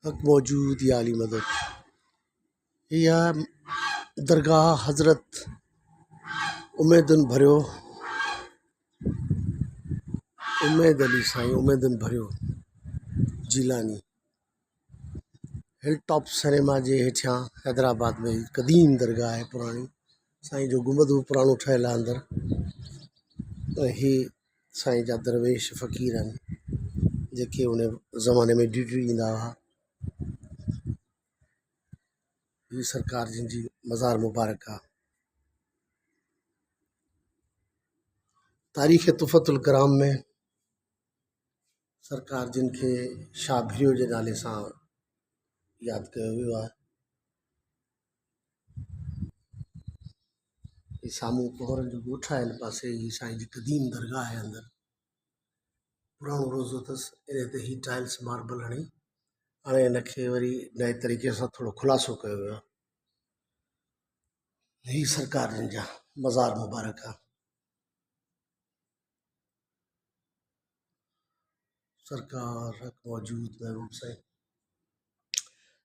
हक मौजूद या अली मदद। या दरगाह हज़रत उमेदन भरियो उमेद अली साईं उमेदन भरियो जीलानी हिल टॉप सिनेमा जे हेठियां हैदराबाद में क़दीम दरगाह है पुरानी। साईं जो गुंबद भी पुराणो ठहियलु आहे अंदरि। ही साईं जा दरवेश फ़क़ीर आहिनि जेके उन ज़माने में ड्यूटी ॾींदा हुआ। ही सरकार जिन जी मज़ार मुबारक आहे। तारीख़ तुफ़तुल कराम में सरकार जिन खे शाह भिरियो जे नाले सां यादि कयो वियो आहे। ही साम्हूं कोहरनि जो ॻोठ आहे हिन पासे। ही साईं जी क़दीम दरगाह आहे अंदरि। पुराणो रोज़ो अथसि। इन ते ही टाइल्स मार्बल हणी हाणे हिनखे वरी नए तरीक़े सां थोरो खुलासो कयो वियो आहे। ही सरकार जिन जा मज़ार मुबारक आहे। सरकार हक मौजूद महबूब साईं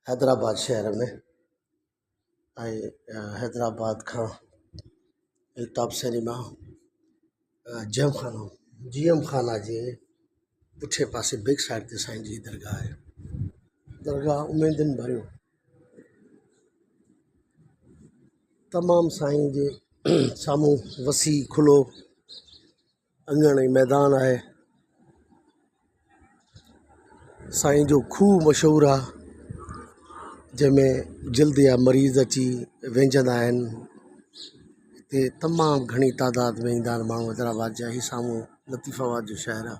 हैदराबाद शहर में ऐं हैदराबाद खां टॉप सिनेमा जीएम खाना जे पुठे पासे बैक साइड ते साईं जी दरगाह आहे। दरगाह उमेदनि भरियो तमामु साईं जे साम्हूं वसी खुलो अंगण ऐं मैदान आहे। साईं जो खूह मशहूरु आहे जंहिंमें जल्द या मरीज़ अची वेंजंदा आहिनि। हिते तमामु घणी तादाद में ईंदा आहिनि माण्हू हैदराबाद जा। ही साम्हूं लतीफ़ाबाद जो शहरु आहे।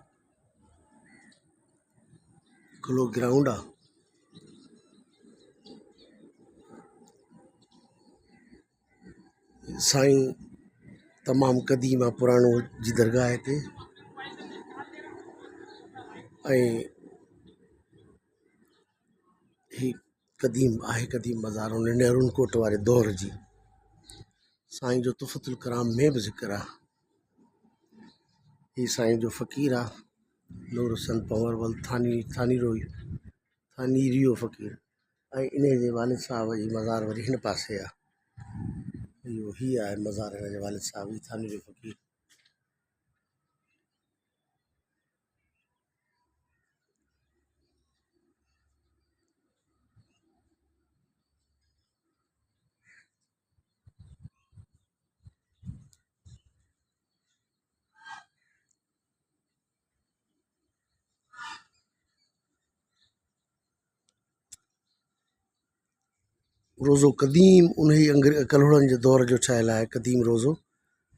खुलो ग्राउंड आहे। साईं तमामु क़दीम आहे पुराणो जी दरगाह हिते। ऐं ही क़दीम आहे क़दीम मज़ार उन नेरून कोट वारे दौर जी। साईं जो तुफ़तुल कराम में बि ज़िक्र आहे। ही साईं जो फ़क़ीर आहे नूर हुसैन पंवरवल थानीरियो फ़क़ीर। ऐं इन जे वालिद साहब जी मज़ार वरी हिन पासे आहे। इहो ही आहे मज़ार हिन जे वालिद साहब जी थानीरियो फ़क़ीर। रोज़ो क़दीम उन ई कलहुड़नि जे दौर जो ठहियलु आहे क़दीम रोज़ो।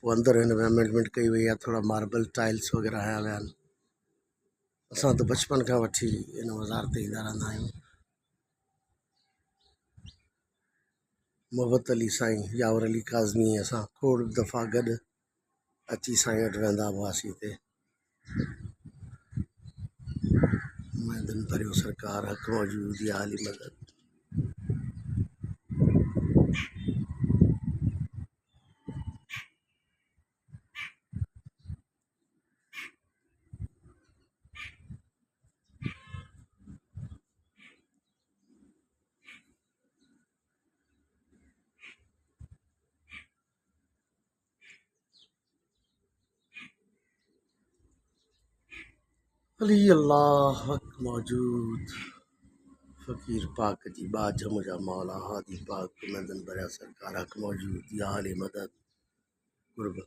पोइ अंदरि हिन में अमेंडमेंट कई वई आहे। थोरा मार्बल टाइल्स वग़ैरह हया विया आहिनि। असां त बचपन खां वठी इन मज़ार ते ईंदा रहंदा आहियूं। मोहबत अली साईं यावर अली काज़मी असां खोड़ दफ़ा गॾु अची साईं वटि वेंदा हुआसीं हिते। उमेदनि भरियो सरकार हक मौजूद या अली मदद। अली अल्लाह हक मौजूद फ़क़ीर पाक जी बाझम जा मौला हादी पाक उमेदनि भरिया सरकार हक मौजूद या अली मदद कुर्ब।